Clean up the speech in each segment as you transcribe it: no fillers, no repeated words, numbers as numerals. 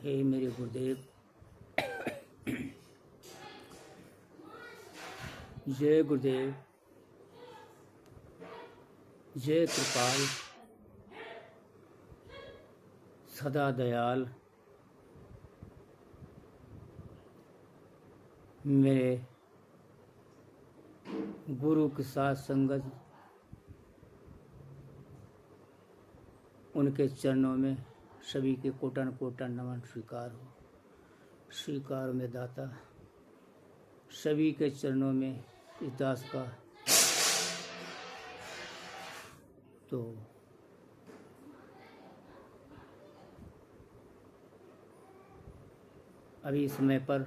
हे मेरे गुरुदेव, जय गुरुदेव, जय कृपाल, सदा दयाल। मेरे गुरु के साथ संगत, उनके चरणों में सभी के कोटन कोटन नमन स्वीकार हो। स्वीकार में दाता, सभी के चरणों में इस दास का तो अभी समय पर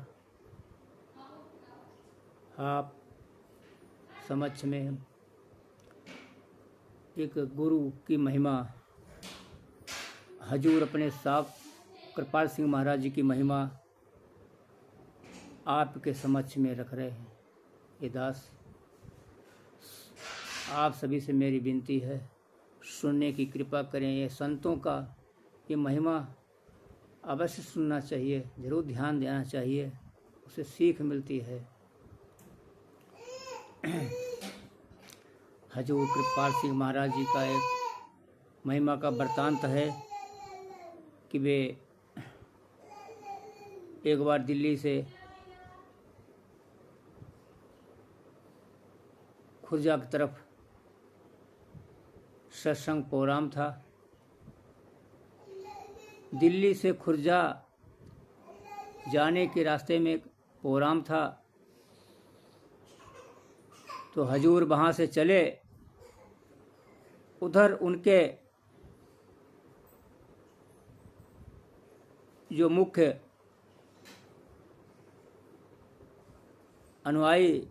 आप समक्ष में एक गुरु की महिमा, हजूर अपने साहब कृपाल सिंह महाराज जी की महिमा आपके समक्ष में रख रहे हैं। ये दास, आप सभी से मेरी विनती है, सुनने की कृपा करें। ये संतों का ये महिमा अवश्य सुनना चाहिए, जरूर ध्यान देना चाहिए, उससे सीख मिलती है। हजूर कृपाल सिंह महाराज जी का एक महिमा का वृत्तांत है कि वे एक बार दिल्ली से खुर्जा की तरफ सत्संग प्रोग्राम था। दिल्ली से खुर्जा जाने के रास्ते में एक प्रोग्राम था, तो हजूर वहाँ से चले। उधर उनके जो मुख्य अनुयायी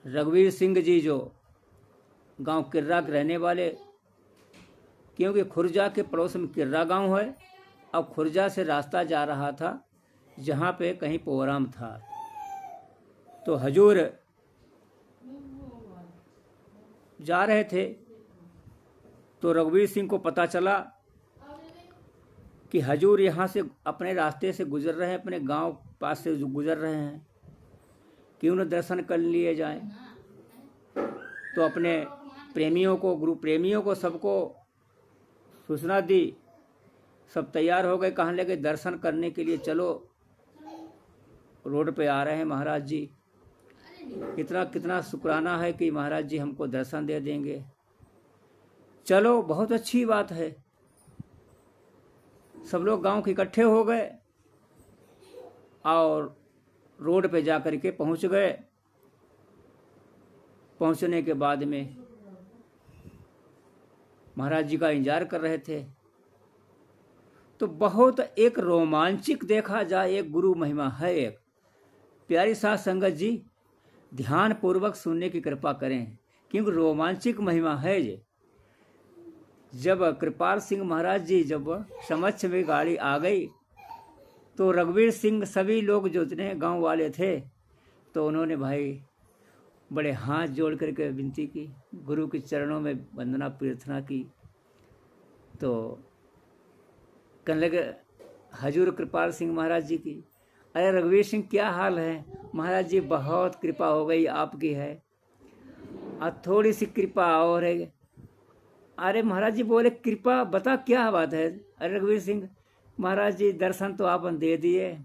रघुवीर सिंह जी, जो गांव किर्रा के रहने वाले, क्योंकि खुर्जा के पड़ोस में किर्रा गांव है। अब खुर्जा से रास्ता जा रहा था जहाँ पे कहीं प्रोग्राम था, तो हजूर जा रहे थे, तो रघुवीर सिंह को पता चला कि हजूर यहाँ से अपने रास्ते से गुजर रहे हैं, अपने गांव पास से गुजर रहे हैं, क्यों न दर्शन कर लिए जाएं। तो अपने प्रेमियों को, गुरु प्रेमियों को, सबको सूचना दी। सब तैयार हो गए, कहने लगे दर्शन करने के लिए चलो, रोड पे आ रहे हैं महाराज जी। कितना शुक्राना है कि महाराज जी हमको दर्शन दे देंगे। चलो, बहुत अच्छी बात है। सब लोग गांव के इकट्ठे हो गए और रोड पे जा कर के पहुंच गए। पहुंचने के बाद में महाराज जी का इंतजार कर रहे थे, तो बहुत एक रोमांचिक देखा जाए, एक गुरु महिमा है। एक प्यारी साथ संगत जी, ध्यान पूर्वक सुनने की कृपा करें, क्योंकि रोमांचिक महिमा है ये। जब कृपाल सिंह महाराज जी जब समक्ष में गाड़ी आ गई, तो रघुवीर सिंह, सभी लोग जो इतने गांव वाले थे, तो उन्होंने भाई बड़े हाथ जोड़ करके विनती की, गुरु के चरणों में वंदना प्रार्थना की। तो कहने लगे हजूर कृपाल सिंह महाराज जी की, अरे रघुवीर सिंह क्या हाल है? महाराज जी बहुत कृपा हो गई आपकी है, और थोड़ी सी कृपा और है। अरे महाराज जी बोले कृपा बता क्या बात है? अरे रघुवीर सिंह महाराज जी दर्शन तो आपने दे दिए,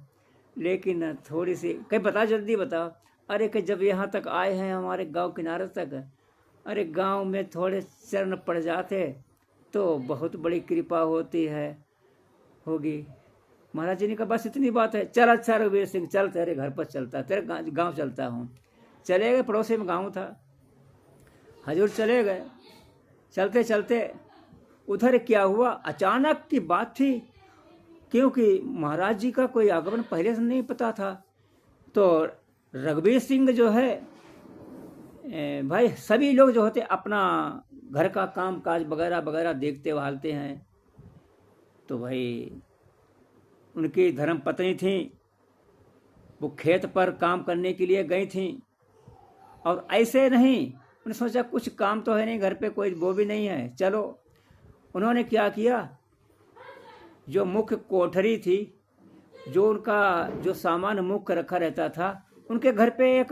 लेकिन थोड़ी सी, कहीं बता, जल्दी बताओ। अरे कि जब यहाँ तक आए हैं हमारे गांव किनारे तक, अरे गांव में थोड़े चरण पड़ जाते तो बहुत बड़ी कृपा होती है, होगी। महाराज जी ने कहा बस इतनी बात है। चल अच्छा रघुवीर सिंह, चल तेरे घर पर चलता, तेरे गांव चलता हूँ। चले गए, पड़ोसी में गांव था। हजूर चले गए। चलते चलते उधर क्या हुआ, अचानक की बात थी, क्योंकि महाराज जी का कोई आगमन पहले से नहीं पता था। तो रघुवीर सिंह जो है भाई, सभी लोग जो होते अपना घर का काम काज वगैरह वगैरह देखते भालते हैं। तो भाई उनकी धर्म पत्नी थी, वो खेत पर काम करने के लिए गई थी, और ऐसे नहीं, उन्होंने सोचा कुछ काम तो है नहीं घर पे, कोई वो भी नहीं है, चलो उन्होंने क्या किया, जो मुख्य कोठरी थी, जो उनका जो सामान मुख्य रखा रहता था, उनके घर पे एक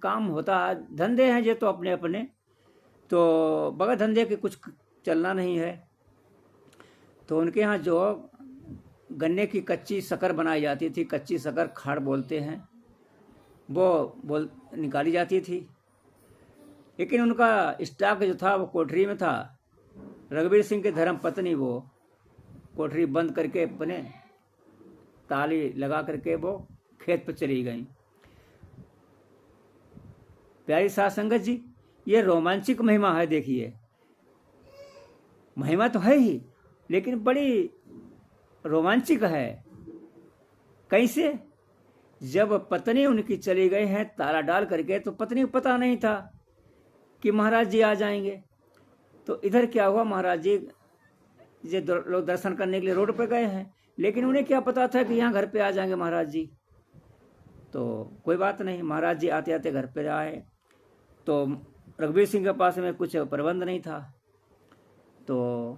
काम होता, धंधे हैं ये तो अपने अपने, तो बगैर धंधे के कुछ चलना नहीं है। तो उनके यहाँ जो गन्ने की कच्ची शक्कर बनाई जाती थी, कच्ची शक्कर खाड़ बोलते हैं, वो निकाली जाती थी। लेकिन उनका स्टॉक जो था वो कोठरी में था। रघुवीर सिंह की धर्म पत्नी वो कोठरी बंद करके अपने ताली लगा करके वो खेत पर चली गई। प्यारी साध संगत जी, ये रोमांचिक महिमा है। देखिए, महिमा तो है ही, लेकिन बड़ी रोमांचिक है। कैसे? जब पत्नी उनकी चली गई है ताला डाल करके, तो पत्नी को पता नहीं था कि महाराज जी आ जाएंगे। तो इधर क्या हुआ, महाराज जी ये लोग दर्शन करने के लिए रोड पर गए हैं, लेकिन उन्हें क्या पता था कि यहाँ घर पे आ जाएंगे महाराज जी। तो कोई बात नहीं, महाराज जी आते आते घर पे आए। तो रघुवीर सिंह के पास में कुछ प्रबंध नहीं था। तो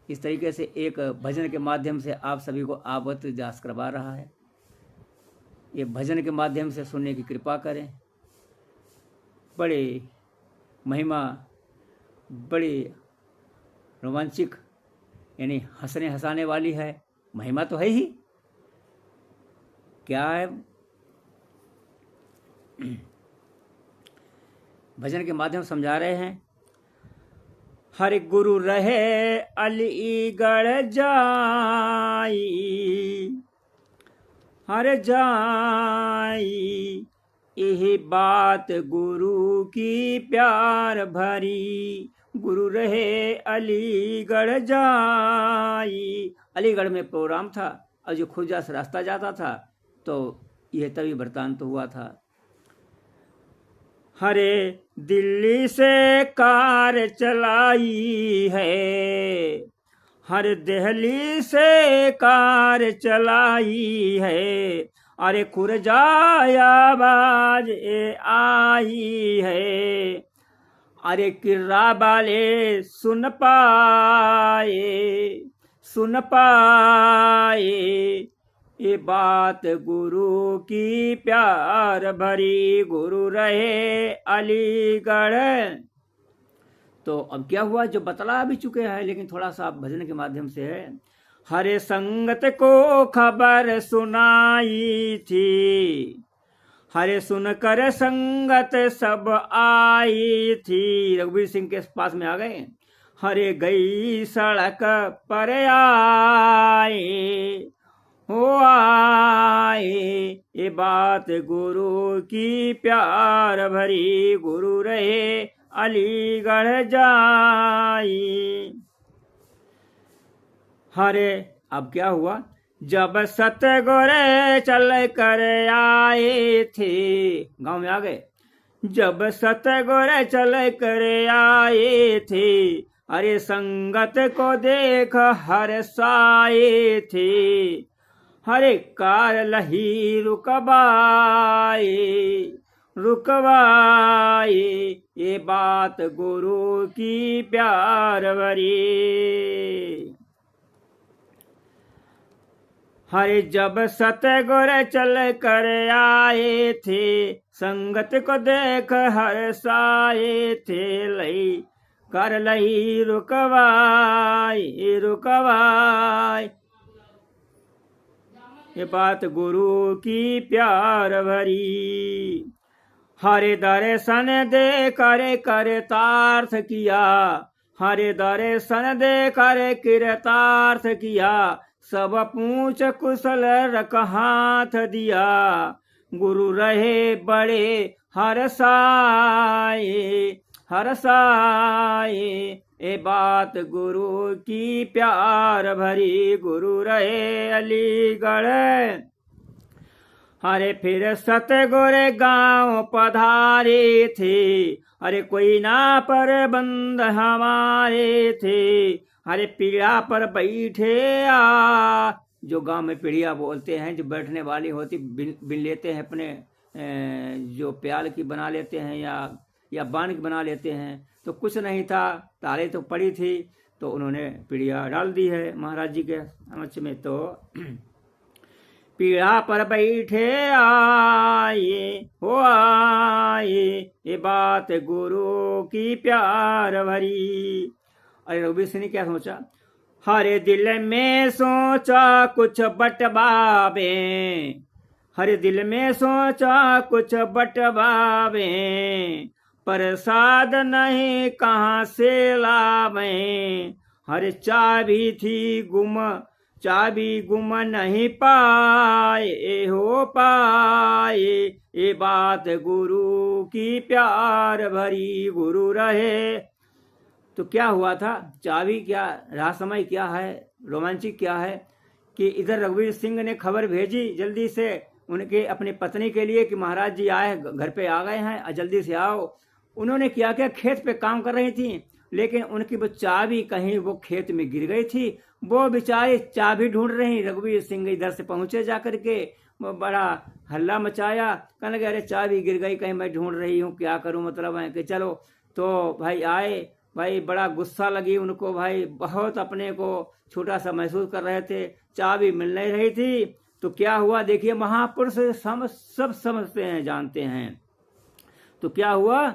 इस तरीके से एक भजन के माध्यम से आप सभी को आवत जास करवा रहा है। ये भजन के माध्यम से सुनने की कृपा करें। बड़ी महिमा, बड़ी रोमांचिक, यानी हंसने हंसाने वाली है। महिमा तो है ही, क्या है? भजन के माध्यम समझा रहे हैं। हरि गुरु रहे अलीगढ़ जाई, हर जाई, यही बात गुरु की प्यार भरी। गुरु रहे अलीगढ़ जाई। अलीगढ़ में प्रोग्राम था और जो खुर्जा से रास्ता जाता था, तो यह तभी वृतांत हुआ था। हरे दिल्ली से कार चलाई है, हर दिल्ली से कार चलाई है, अरे खुर्जाया बाज आई है, अरे किर्रा वाले सुन पाए, सुन पाए, ये बात गुरु की प्यार भरी। गुरु रहे अलीगढ़। तो अब क्या हुआ, जो बतला भी चुके हैं, लेकिन थोड़ा सा भजन के माध्यम से है। हरे संगत को खबर सुनाई थी, हरे सुनकर संगत सब आई थी। रघुवीर सिंह के पास में आ गए। हरे गई सड़क पर आए, हो आए, ये बात गुरु की प्यार भरी। गुरु रहे अलीगढ़ जाई। हरे अब क्या हुआ, जब सतगुरु चल कर आए थे, गांव में आ गए। जब सतगुरु चल कर आए थे, अरे संगत को देख हर्षाए थे। हरे कार लही रुकवाए, रुकवाए, ये बात गुरु की प्यार भरी। हरे जब सतगुरु चल कर आए थे, संगत को देख हर्षाए थे। लई कर लही रुकवाए, रुकवाए, ये बात गुरु की प्यार भरी। हरे दर्शन दे करे कृतार्थ किया, हरे दर्शन दे करे कृतार्थ किया। सब पूछ कुशल रख हाथ दिया, गुरु रहे बड़े हर्षाए, हर्षाए, ये बात गुरु की प्यार भरी। गुरु रहे अलीगढ़। अरे फिर सतगुरु गांव पधारे थे, अरे कोई ना पर बंद हमारे थे। अरे पीढ़ा पर बैठे आ, जो गांव में पीढ़िया बोलते हैं, जो बैठने वाली होती, बिन लेते हैं अपने, जो प्याल की बना लेते हैं या बान की बना लेते हैं। तो कुछ नहीं था, ताले तो पड़ी थी। तो उन्होंने पीढ़िया डाल दी है महाराज जी के समक्ष में। तो पीढ़ा पर बैठे आए हो आए, ये बात गुरु की प्यार भरी। अरे रघुवीर सिंह ने क्या सोचा, हरे दिल में सोचा कुछ बटवावे, हरे दिल में सोचा कुछ बटवावे, प्रसाद नहीं कहाँ से लावे, हर चाबी थी गुम चाबी गुम नहीं पाए हो पाए, ये बात गुरु की प्यार भरी गुरु रहे। तो क्या हुआ था, चाबी क्या, रहस्यमय क्या है, रोमांचिक क्या है कि इधर रघुवीर सिंह ने खबर भेजी जल्दी से उनके अपनी पत्नी के लिए कि महाराज जी आए, घर पे आ गए हैं, जल्दी से आओ। उन्होंने क्या क्या खेत पे काम कर रही थी, लेकिन उनकी वो चाबी कहीं वो खेत में गिर गई थी। वो बेचारी चाबी ढूंढ रही, रघुवीर सिंह इधर से पहुंचे जाकर के, वो बड़ा हल्ला मचाया, कहने लगे अरे चाबी गिर गई, कहीं मैं ढूंढ रही हूँ, क्या करूँ, मतलब है कि चलो। तो भाई आए, भाई बड़ा गुस्सा लगी उनको, भाई बहुत अपने को छोटा सा महसूस कर रहे थे, चाबी मिल नहीं रही थी। तो क्या हुआ देखिए, महापुरुष सब समझते हैं, जानते हैं। तो क्या हुआ,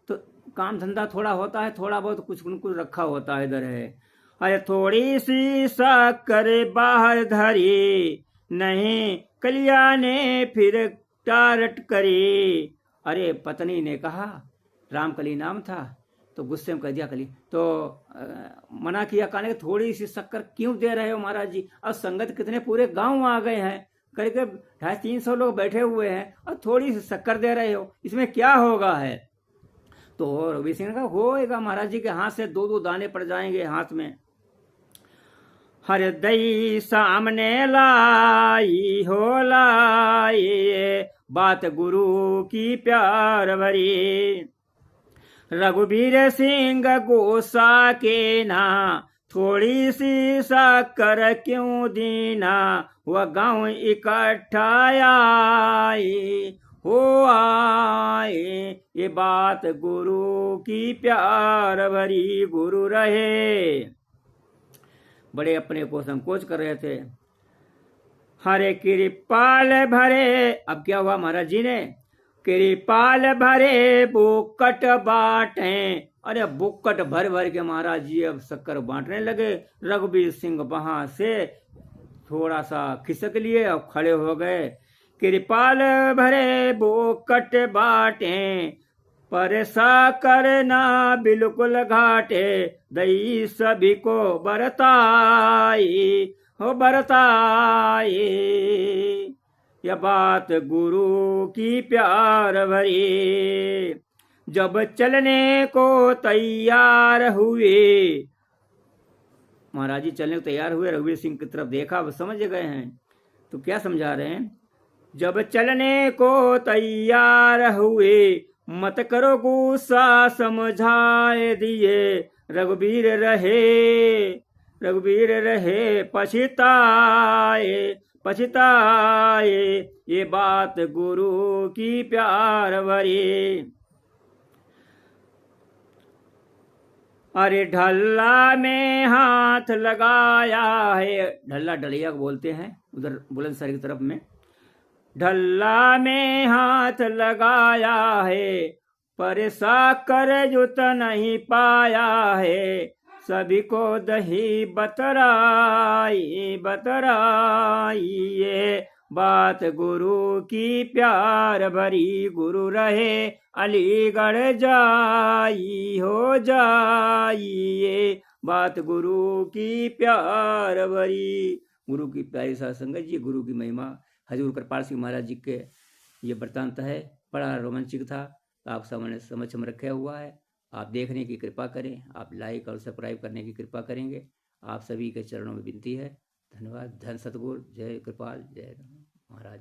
तो काम धंधा थोड़ा होता है, थोड़ा बहुत कुछ कुछ रखा होता है इधर है। अरे थोड़ी सी शक्कर बाहर धरी, नहीं कलिया ने फिर टारट करी। अरे पत्नी ने कहा, रामकली नाम था, तो गुस्से में कह दिया कली, तो मना किया, कहने के थोड़ी सी शक्कर क्यों दे रहे हो महाराज जी, अब संगत कितने पूरे गांव आ गए हैं, करके 250-300 लोग बैठे हुए हैं और थोड़ी सी शक्कर दे रहे हो, इसमें क्या होगा है। तो रघुवीर सिंह ने कहा होएगा, महाराज जी के हाथ से 2-2 दाने पड़ जाएंगे हाथ में। हर दई सामने लाई हो लाई, बात गुरु की प्यार भरी। रघुवीर सिंह गोसा के ना, थोड़ी सी शक्कर क्यों दीना, वह गांव इकट्ठा आए हो आए, ये बात गुरु की प्यार भरी गुरु रहे। बड़े अपने को संकोच कर रहे थे। हरे कृपाल भरे, अब क्या हुआ महाराज जी ने, कृपाल भरे बुक्कट बांटे। अरे बुक्कट भर भर के महाराज जी अब शक्कर बांटने लगे। रघुवीर सिंह वहां से थोड़ा सा खिसक लिए और खड़े हो गए। कृपाल भरे बुक्कट बांटे, पर शक्कर ना बिल्कुल घाटे, दई सभी को बरताई हो बरताई, यह बात गुरु की प्यार भरी। जब चलने को तैयार हुए, महाराज जी चलने को तैयार हुए, रघुवीर सिंह की तरफ देखा, वो समझ गए हैं। तो क्या समझा रहे हैं, जब चलने को तैयार हुए, मत करो गुस्सा समझाए दिए, रघुवीर रहे पछताए पछताए, ये बात गुरु की प्यार भरी। अरे ढल्ला में हाथ लगाया है, ढल्ला डलिया को बोलते हैं उधर बुलंदशहर की तरफ में, ढल्ला में हाथ लगाया है, पर शक्कर जुत नहीं पाया है, सभी को दही बतराई बतराई, ये बात गुरु की प्यार भरी गुरु रहे, अलीगढ़ जाई हो जाई, ये बात गुरु की प्यार भरी गुरु की प्यारी साध संगत जी। गुरु की महिमा हजूर कृपाल सिंह महाराज जी के ये वृत्तांत है, बड़ा रोमांचिक था, आप समझ में रखा हुआ है। आप देखने की कृपा करें, आप लाइक और सब्सक्राइब करने की कृपा करेंगे, आप सभी के चरणों में विनती है। धन्यवाद। धन सतगुरु, जय कृपाल, जय महाराज।